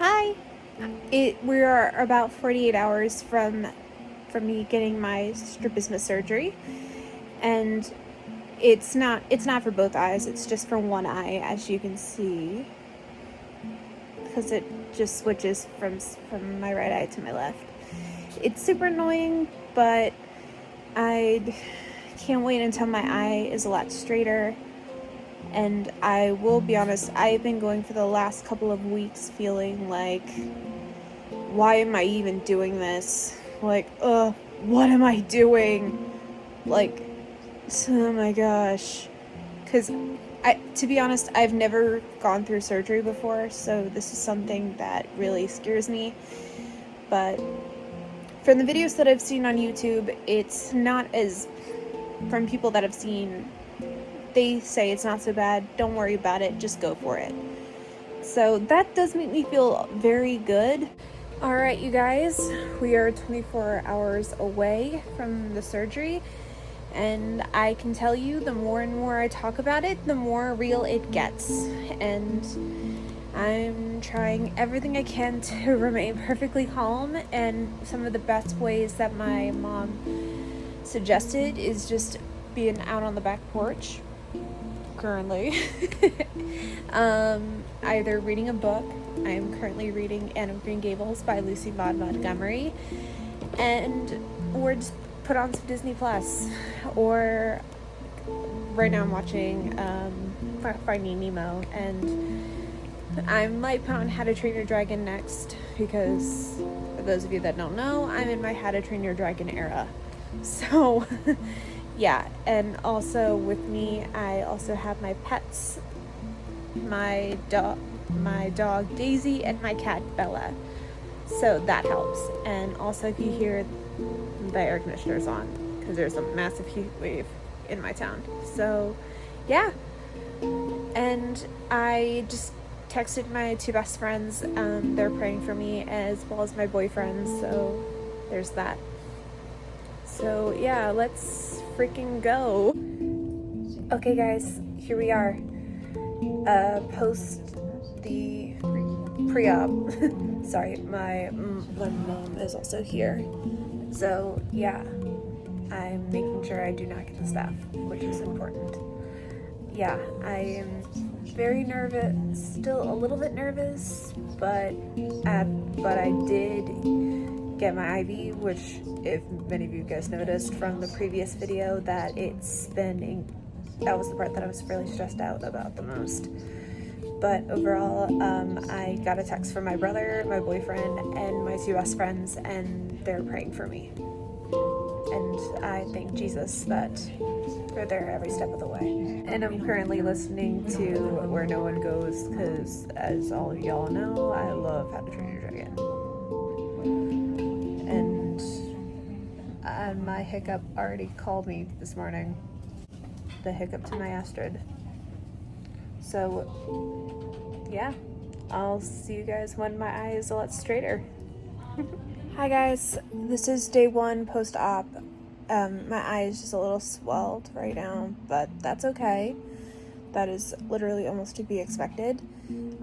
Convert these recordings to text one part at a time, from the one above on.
Hi. We are about 48 hours from me getting my Stabismus surgery, and it's not for both eyes. It's just for one eye, as you can see, because it just switches from my right eye to my left. It's super annoying, but I can't wait until my eye is a lot straighter. And I will be honest, I've been going for the last couple of weeks feeling like, why am I even doing this? Like, what am I doing? Like, oh my gosh. Because, to be honest, I've never gone through surgery before, so this is something that really scares me. But from the videos that I've seen on YouTube, it's not as, from people that I've seen, they say it's not so bad, don't worry about it, just go for it. So that does make me feel very good. Alright, you guys, we are 24 hours away from the surgery, and I can tell you, the more and more I talk about it, the more real it gets. And I'm trying everything I can to remain perfectly calm, and some of the best ways that my mom suggested is just being out on the back porch currently. Either reading a book. I am currently reading Anne of Green Gables by Lucy Maud Montgomery, or just put on some Disney Plus, or right now I'm watching Finding Nemo, and I might put on How to Train Your Dragon next, because for those of you that don't know, I'm in my How to Train Your Dragon era. So yeah, and also with me, I also have my pets, my dog Daisy, and my cat Bella. So that helps. And also, if you hear the air conditioner's on, because there's a massive heat wave in my town. So yeah, and I just texted my two best friends. They're praying for me, as well as my boyfriend, so there's that. So yeah, let's freaking go. Okay guys, here we are. Post the pre-op. Sorry, my mom is also here. So yeah, I'm making sure I do not get the staph, which is important. Yeah, I am very nervous, still a little bit nervous, but I did get my IV, which, if many of you guys noticed from the previous video, that that was the part that I was really stressed out about the most. But overall, I got a text from my brother, my boyfriend, and my two best friends, and they're praying for me. And I thank Jesus that they're there every step of the way. And I'm currently listening to Where No One Goes, because as all of y'all know, I love How to Train Your Dragon. And my hiccup already called me this morning. The hiccup to my Astrid. So yeah, I'll see you guys when my eye is a lot straighter. Hi guys, this is day one post-op. My eye is just a little swelled right now, but that's okay. That is literally almost to be expected.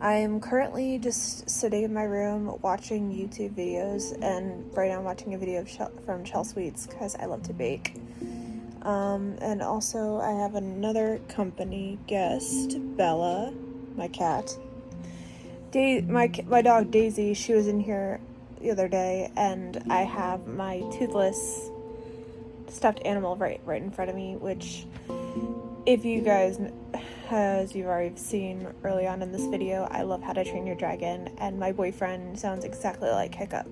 I am currently just sitting in my room watching YouTube videos, and right now I'm watching a video from Shell Sweets because I love to bake. And also I have another company guest, Bella, my cat. My dog Daisy, she was in here the other day, and I have my toothless stuffed animal right in front of me, which, if you guys, as you've already seen early on in this video, I love How to Train Your Dragon, and my boyfriend sounds exactly like Hiccup.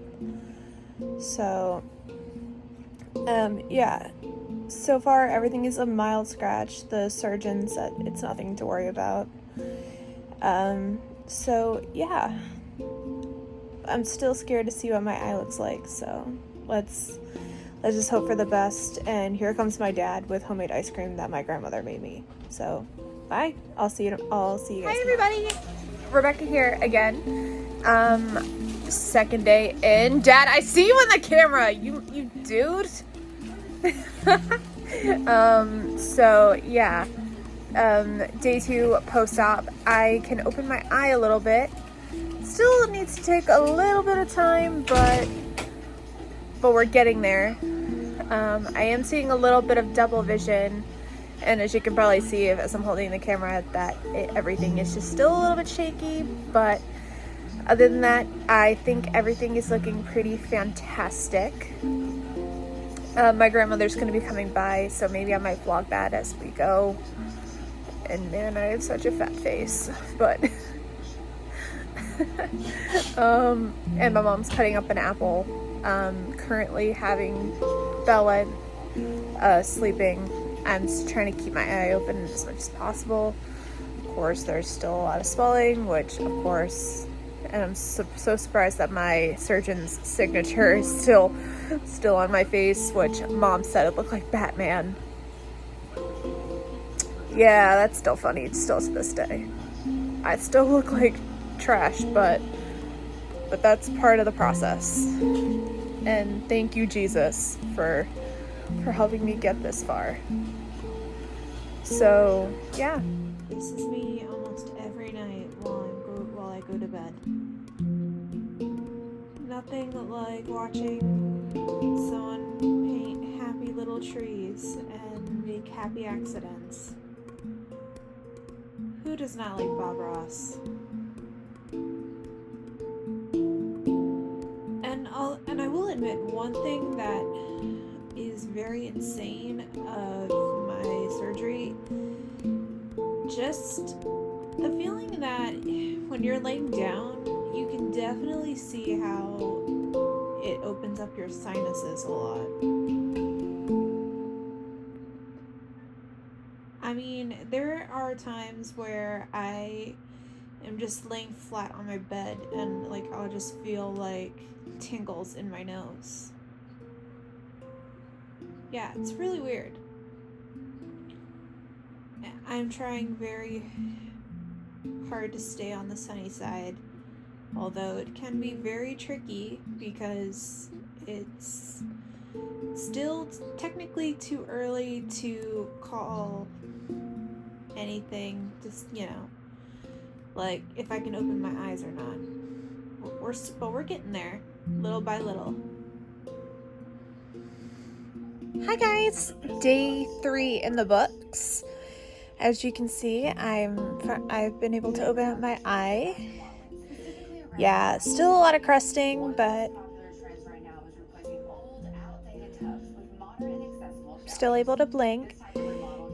So yeah, so far everything is a mild scratch. The surgeon said it's nothing to worry about. So yeah, I'm still scared to see what my eye looks like, so let's just hope for the best. And here comes my dad with homemade ice cream that my grandmother made me. So bye, I'll see you guys. Hi everybody, Rebecca here again. Second day in. Dad, I see you on the camera, you dude. So yeah, day two post-op. I can open my eye a little bit, Still needs to take a little bit of time, but we're getting there. I am seeing a little bit of double vision, and as you can probably see as I'm holding the camera, that everything is just still a little bit shaky, but other than that, I think everything is looking pretty fantastic. My grandmother's going to be coming by, so maybe I might vlog that as we go. And man, I have such a fat face, but and my mom's cutting up an apple. Currently having Bella sleeping. I'm just trying to keep my eye open as much as possible. Of course, there's still a lot of swelling, which of course, and I'm so surprised that my surgeon's signature is still on my face, which Mom said it looked like Batman. Yeah, that's still funny, still to this day. I still look like trash, but that's part of the process. And thank you, Jesus, for helping me get this far. So, yeah. This is me almost every night while I go to bed. Nothing like watching someone paint happy little trees and make happy accidents. Who does not like Bob Ross? And I will admit, one thing that is very insane of my surgery, just the feeling that when you're laying down, you can definitely see how it opens up your sinuses a lot. I mean, there are times where I am just laying flat on my bed and like I'll just feel like tingles in my nose. Yeah, it's really weird. I'm trying very hard to stay on the sunny side, although it can be very tricky because it's still technically too early to call anything, just, you know, like if I can open my eyes or not. But we're getting there, little by little. Hi guys, day 3 in the books. As you can see, I've been able to open up my eye. Yeah, still a lot of crusting, but still able to blink.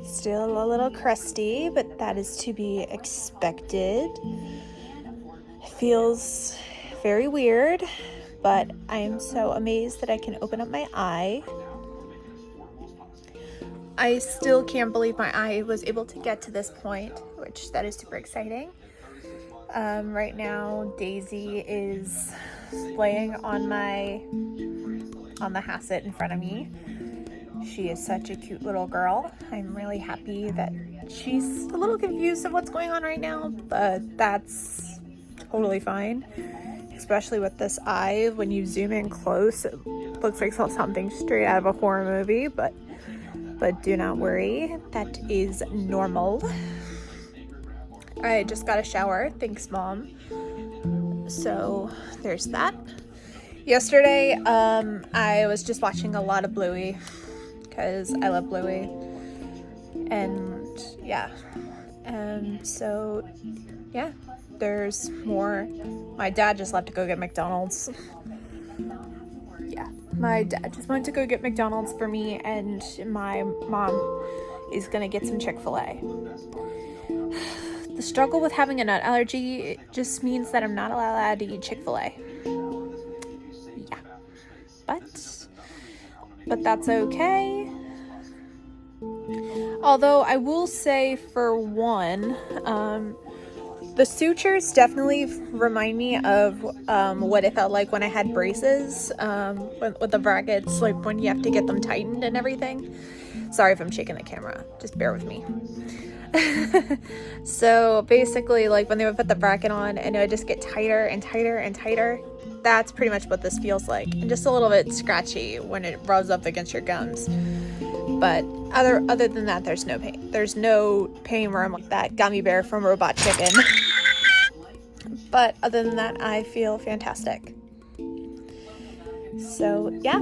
Still a little crusty, but that is to be expected. It feels very weird, but I am so amazed that I can open up my eye. I still can't believe my eye was able to get to this point, which that is super exciting. Right now, Daisy is laying on the hasset in front of me. She is such a cute little girl. I'm really happy that she's a little confused of what's going on right now, but that's totally fine. Especially with this eye, when you zoom in close, it looks like something straight out of a horror movie, but do not worry, that is normal. I just got a shower, thanks Mom. So there's that. Yesterday, I was just watching a lot of Bluey, because I love Bluey. And yeah, so yeah, there's more. My dad just left to go get McDonald's. Yeah, my dad just went to go get McDonald's for me, and my mom is gonna get some Chick-fil-A. The struggle with having a nut allergy just means that I'm not allowed to eat Chick-fil-A. Yeah, but that's okay. Although I will say, for one, the sutures definitely remind me of what it felt like when I had braces, with the brackets, like when you have to get them tightened and everything. Sorry if I'm shaking the camera, just bear with me. So basically, like when they would put the bracket on and it would just get tighter and tighter and tighter, that's pretty much what this feels like. And just a little bit scratchy when it rubs up against your gums. But other than that, there's no pain. There's no pain where I'm like that gummy bear from Robot Chicken. But other than that, I feel fantastic. So yeah.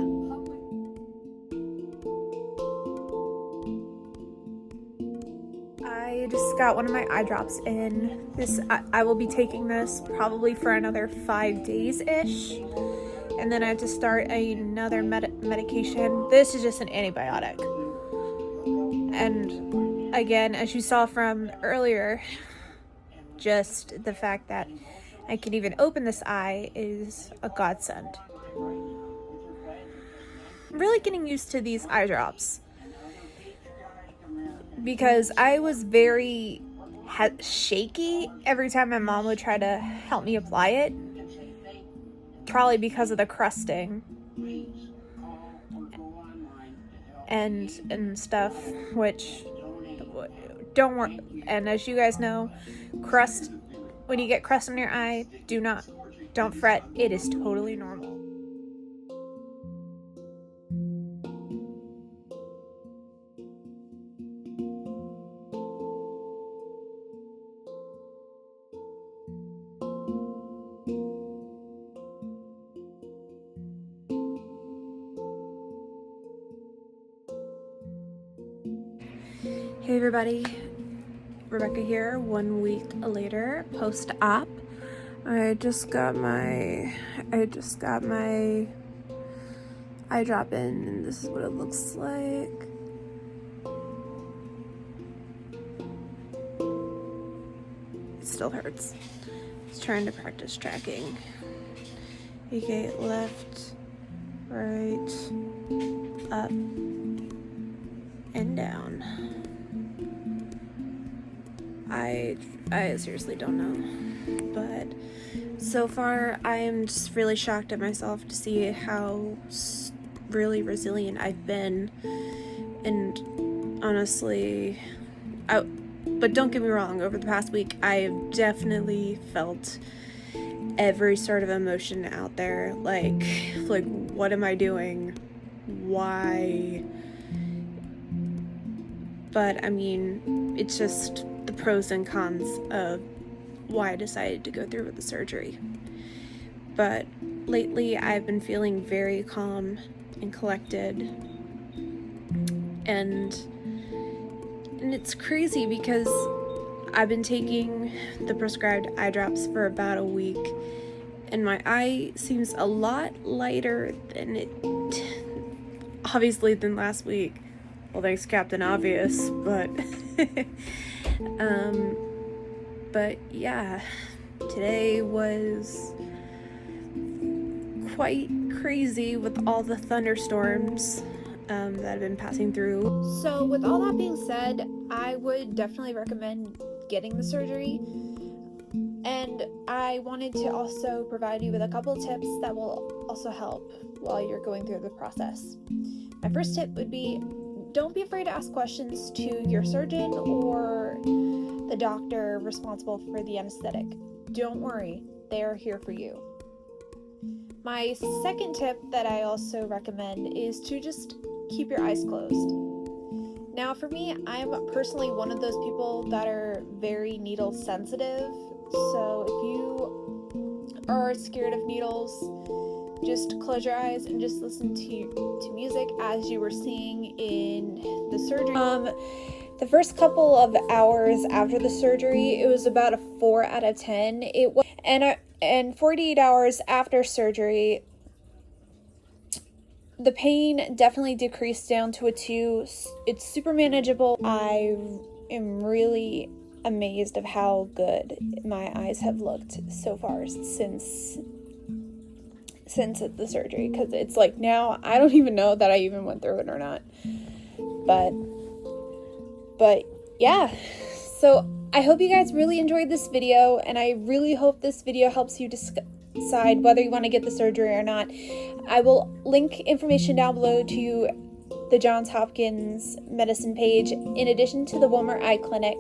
I just got one of my eye drops in. I will be taking this probably for another 5 days-ish. And then I have to start another medication. This is just an antibiotic. And again, as you saw from earlier, just the fact that I can even open this eye is a godsend. I'm really getting used to these eye drops, because I was very shaky every time my mom would try to help me apply it, probably because of the crusting and stuff, which don't worry. And as you guys know, when you get crust in your eye, don't fret, it is totally normal. Hey everybody, Rebecca here, 1 week later, post-op. I just got my eye drop in, and this is what it looks like. It still hurts. Just trying to practice tracking. Okay, left, right, up, and down. I seriously don't know, but so far I am just really shocked at myself to see how really resilient I've been, and honestly, but don't get me wrong, over the past week I have definitely felt every sort of emotion out there, like what am I doing, why? But I mean, it's just the pros and cons of why I decided to go through with the surgery. But lately I've been feeling very calm and collected, and it's crazy because I've been taking the prescribed eye drops for about a week, and my eye seems a lot lighter than obviously than last week. Well, thanks Captain Obvious, but but yeah, today was quite crazy with all the thunderstorms that have been passing through. So with all that being said, I would definitely recommend getting the surgery, and I wanted to also provide you with a couple tips that will also help while you're going through the process. My first tip would be, don't be afraid to ask questions to your surgeon or the doctor responsible for the anesthetic. Don't worry, they are here for you. My second tip that I also recommend is to just keep your eyes closed. Now for me, I'm personally one of those people that are very needle sensitive, so if you are scared of needles, just close your eyes and just listen to music as you were seeing in the surgery. The first couple of hours after the surgery, it was about a 4 out of 10. And 48 hours after surgery, the pain definitely decreased down to a 2. It's super manageable. I am really amazed of how good my eyes have looked so far since the surgery, because it's like now I don't even know that I even went through it or not, but yeah. So I hope you guys really enjoyed this video, and I really hope this video helps you decide whether you want to get the surgery or not. I will link information down below to the Johns Hopkins Medicine page, in addition to the Wilmer Eye Clinic.